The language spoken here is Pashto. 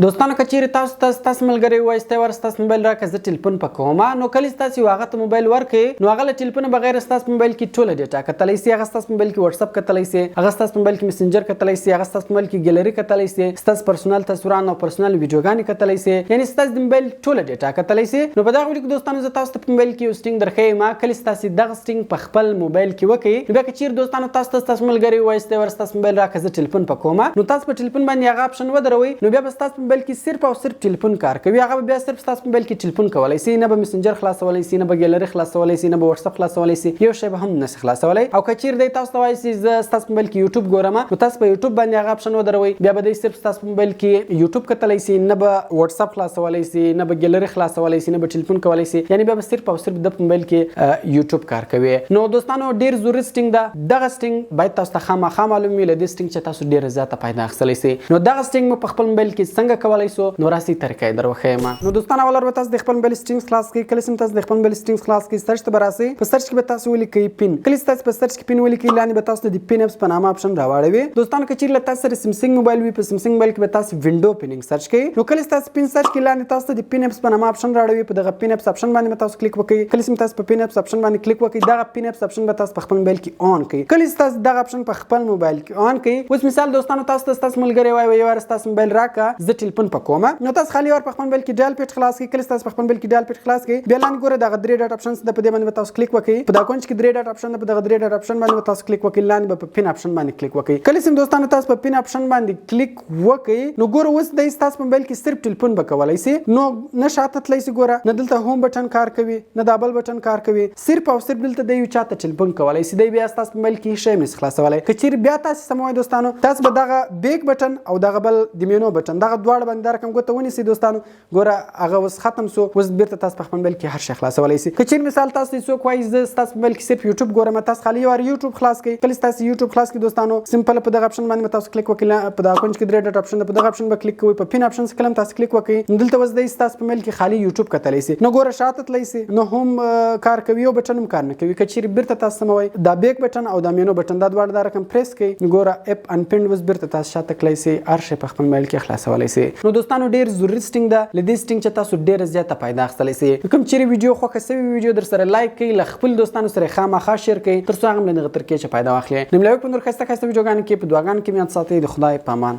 دوستانو کچیر تاسو ملګری وایسته ورستاس موبایل راکه ز ټلیفون پکوما نو کله تاسو هغه ته موبایل ورکې نو هغه ټلیفون بغیر تاسو موبایل کې ټوله ډیټا کتلای سي هغه تاسو موبایل کې واتس اپ کتلای سي هغه تاسو موبایل کې میسنجر کتلای سي هغه تاسو موبایل کې ګیلری کتلای سي تاسو پرسونل تصویرونه او پرسونل ویډیوګانی کتلای سي یعنی تاسو د موبایل ټوله ډیټا کتلای سي نو په دا ویډیو کې دوستانو زه تاسو ته موبایل کې سټینګ درخې ما کله تاسو دغه سټینګ په خپل موبایل کې وکړي نو بیا کچیر دوستانو تاسو ملګری وایسته ورستاس موبایل راکه ز ټلیفون پکوما نو تاسو په ټلیفون باندې هغه اپشن ودروي نو بیا تاسو موبایل کې صرف او صرف ټلیفون کار کوي هغه بیا صرف تاسو موبایل کې ټلیفون کولای سي نه به میسنجر خلاصولای سي نه به ګیلری خلاصولای سي نه به واتس اپ خلاصولای سي یو شی به هم نه خلاصولای او کچیر دی تاسو وایي سي تاسو موبایل کې یوټیوب ګورم نو تاسو په یوټیوب باندې هغه اپشن ودروي بیا به صرف تاسو موبایل کې یوټیوب کتلای سي نه به واتس اپ خلاصولای سي نه به ګیلری خلاصولای سي نه به ټلیفون کولای سي یعنی بیا صرف او صرف د موبایل کې یوټیوب کار کوي نو دوستانو ډیر ضروري سټینګ ده دغه سټینګ باید تاسو ته خامخا معلوم وي لدې سټینګ چې تاسو ډیر زیاته پیدا اخیستلی سي نو دغه سټینګ په خپل موبایل کې څنګه کولای سو نو راسي طریقې دروخه نو دوستانو اول ورته تاسو د خپل موبایل سټینګز خلاص کړئ کله چې تاسو د خپل موبایل سټینګز خلاص کړئ سرچ ته براسي په سرچ کې به تاسو ولیکئ پین کله چې تاسو په سرچ کې پین ولیکئ لاندې به تاسو د پین اپس په نامه اپشن راوړوي دوستانو کچیر له تاسو سره سامسنګ موبایل وي په سامسنګ موبایل کې به تاسو وینډو پینینګ سرچ کړئ نو کله چې تاسو پین سرچ کې لاندې تاسو د پین اپس په نامه اپشن راوړوي په دغه پین اپس اپشن باندې تاسو کلیک وکړئ کله چې تاسو په پین اپس اپشن باندې کلیک وکړئ دغه پین اپس اپشن به تاسو په خپل موبایل کې اون کړئ کله چې تاسو دغه اپشن په خپل موبایل کې اون کړئ اوس مثال دوستانو تاسو ملګری وایي ورستاس موبایل راکا ز ټلیفون پکوما نو تاسو خالي ور په خپل موبایل کې ډایل پیج خلاص کړئ کله تاسو په خپل موبایل کې ډایل پیج خلاص کړئ بیا لاندې ګوره دغه درې ډاټ اپشنز د په دې باندې تاسو کلیک وکړئ په دا کونج کې درې ډاټ اپشن په دغه درې ډاټ اپشن باندې تاسو کلیک وکړئ لاندې په پین اپشن باندې کلیک وکړئ کله چې دوستانو تاسو په پین اپشن باندې کلیک وکړئ نو ګوره اوس د تاسو موبایل کې صرف ټلیفون بکولای سي نو نه شاته تللی سي ګوره نه دلته هوم بٹن کار کوي نه دا بل بٹن کار کوي صرف او صرف دلته د یو چاته ټلیفون کولای سي دی بیا تاسو موبایل کې شی مس خلاصولای کچیر بیا تاسو سموي دوستانو تاسو به دغه بیک بٹن او دغه بل د مینو بٹن دغه دواړه باندې رقم ګوته ونی سي دوستانو ګوره هغه اوس ختم سو اوس بیرته تاسو په خپل موبایل کې هر شی خلاصولای سي کچیر مثال تاسو څوک وایي ز تاسو موبایل کې صرف یوټیوب ګورم تاسو خالي ور یوټیوب خلاص کړئ کله تاسو یوټیوب خلاص کړئ دوستانو سمپل په دغه اپشن باندې تاسو کلیک وکړئ په دغه کونج کې درې ډاټ اپشن په دغه اپشن به کلیک کوئ په پین اپشن کلم تاسو کلیک وکړئ دلته وځ د تاسو په موبایل کې خالي یوټیوب کتلی سي نو ګوره شاته تللی سي نو هم کار کوي او بٹن هم کار نه کوي کچیر بیرته تاسو سموي دا بیک بٹن او دا مینو بٹن دا دواړه د رقم پریس کړئ ګوره اپ ان پینډ وځ بیرته تاسو شاته کلی سي هر شی په خپل موبایل کې خلاصولای سي نو دوستانو ډیر ضروري سټینګ ده لدې سټینګ چې تاسو ډیر زیاته پیدا اخیستلی سي کوم چیرې ویډیو خوښه سوي ویډیو در سره لایک کړئ له خپل دوستانو سره خامخا شیر کړئ تر څو هغه هم له دغه ترکیې چې پیدا واخلي نو ملایو په نور خسته ویډیوګانو کې په دعاګانو کې میاد ساتئ د خدای په امان